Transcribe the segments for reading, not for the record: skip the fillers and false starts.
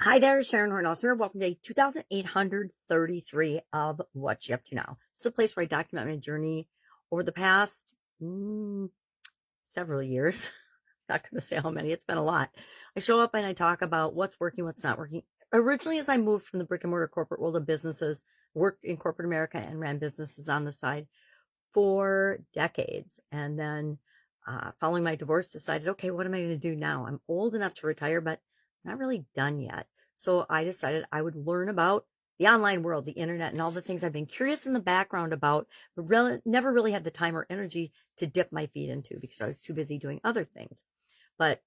Hi there, Sharon Horne-Ellstrom. Welcome to day 2833 of What You Up To Now. It's a place where I document my journey over the past several years. Not going to say how many, it's been a lot. I show up and I talk about what's working, what's not working. Originally, as I moved from the brick and mortar corporate world of businesses, worked in corporate America and ran businesses on the side for decades. And then following my divorce, decided, okay, what am I going to do now? I'm old enough to retire, but not really done yet. So I decided I would learn about the online world, the internet, and all the things I've been curious in the background about, but never really had the time or energy to dip my feet into because I was too busy doing other things. But,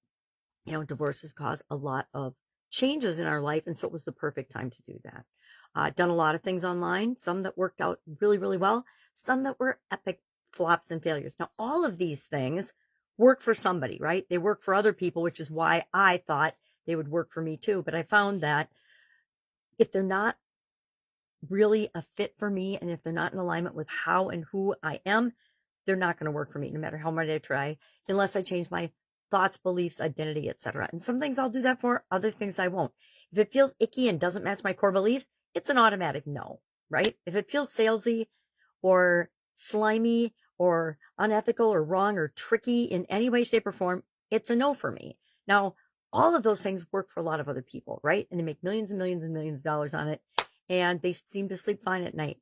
divorce has caused a lot of changes in our life. And so it was the perfect time to do that. Done a lot of things online, some that worked out really, really well, some that were epic flops and failures. Now, all of these things work for somebody, right? They work for other people, which is why I thought they would work for me too. But I found that if they're not really a fit for me, and if they're not in alignment with how and who I am, they're not going to work for me, no matter how much I try, unless I change my thoughts, beliefs, identity, etc. And some things I'll do that for, other things I won't. If it feels icky and doesn't match my core beliefs, it's an automatic no, right? If it feels salesy or slimy or unethical or wrong or tricky in any way, shape, or form, it's a no for me. Now, all of those things work for a lot of other people, right? And they make millions and millions and millions of dollars on it, and they seem to sleep fine at night.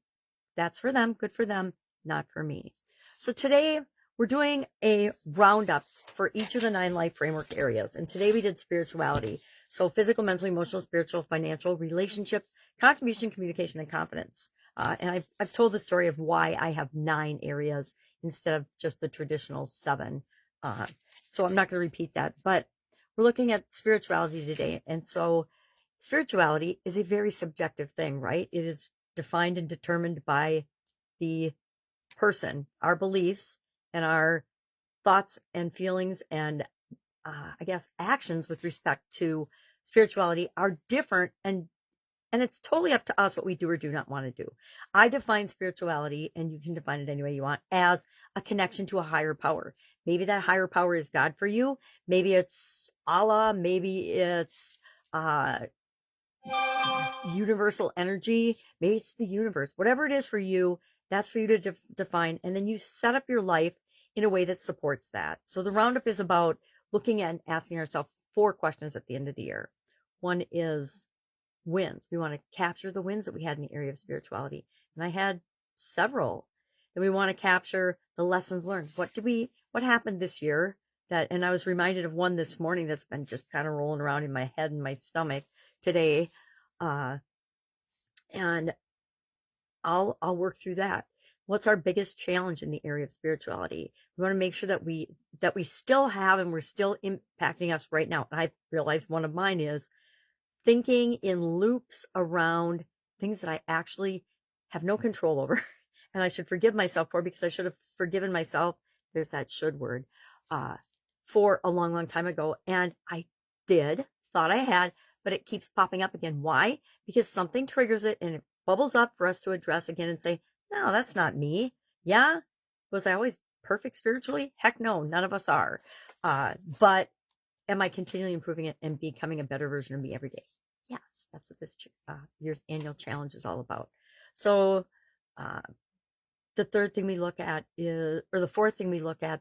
That's for them, good for them, not for me. So today we're doing a roundup for each of the 9 life framework areas. And today we did spirituality. So physical, mental, emotional, spiritual, financial, relationships, contribution, communication, and confidence. And I've told the story of why I have 9 areas instead of just the traditional 7. So I'm not going to repeat that, but we're looking at spirituality today. And so spirituality is a very subjective thing, right? It is defined and determined by the person. Our beliefs and our thoughts and feelings and I guess actions with respect to spirituality are different, and it's totally up to us what we do or do not want to do. I define spirituality, and you can define it any way you want, as a connection to a higher power. Maybe that higher power is God for you. Maybe it's Allah. Maybe it's universal energy. Maybe it's the universe. Whatever it is for you, that's for you to define. And then you set up your life in a way that supports that. So the roundup is about looking at and asking ourselves 4 questions at the end of the year. One is wins. We want to capture the wins that we had in the area of spirituality. And I had several. And we want to capture the lessons learned. What happened this year and I was reminded of one this morning that's been just kind of rolling around in my head and my stomach today. And I'll work through that. What's our biggest challenge in the area of spirituality? We want to make sure that we still have and we're still impacting us right now. And I realized one of mine is thinking in loops around things that I actually have no control over. And I should forgive myself for, because I should have forgiven myself. There's that should word, for a long, long time ago. And I thought I had, but it keeps popping up again. Why? Because something triggers it and it bubbles up for us to address again and say, no, that's not me. Yeah. Was I always perfect spiritually? Heck no, none of us are. But am I continually improving it and becoming a better version of me every day? Yes, that's what this year's annual challenge is all about. So the 4th thing we look at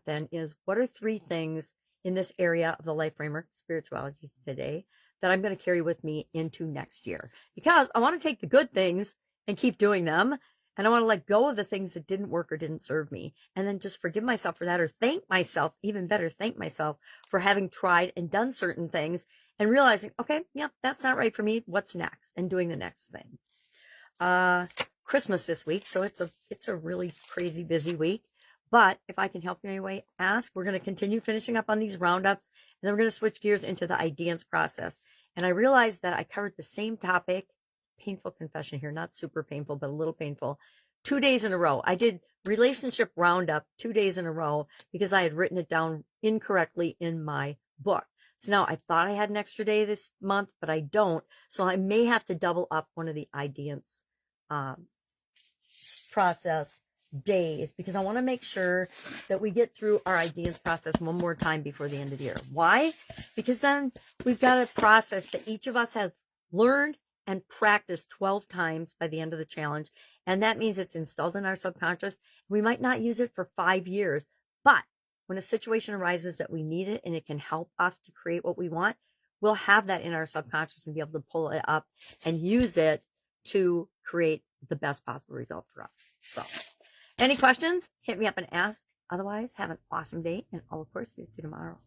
then is, what are 3 things in this area of the life framework, spirituality today, that I'm going to carry with me into next year? Because I want to take the good things and keep doing them. And I want to let go of the things that didn't work or didn't serve me. And then just forgive myself for that, or thank myself, even better, thank myself for having tried and done certain things and realizing, okay, yeah, that's not right for me. What's next? And doing the next thing. Christmas this week. So it's a really crazy busy week. But if I can help you in any way, ask. We're going to continue finishing up on these roundups, and then we're going to switch gears into the ideas process. And I realized that I covered the same topic, painful confession here, not super painful, but a little painful, 2 days in a row. I did relationship roundup 2 days in a row because I had written it down incorrectly in my book. So now I thought I had an extra day this month, but I don't. So I may have to double up one of the ideas process days, because I want to make sure that we get through our ideas process one more time before the end of the year. Why? Because then we've got a process that each of us has learn and practice 12 times by the end of the challenge. And that means it's installed in our subconscious. We might not use it for 5 years, but when a situation arises that we need it and it can help us to create what we want, we'll have that in our subconscious and be able to pull it up and use it to create the best possible result for us. So, any questions? Hit me up and ask. Otherwise, have an awesome day, and I'll, of course, see you tomorrow.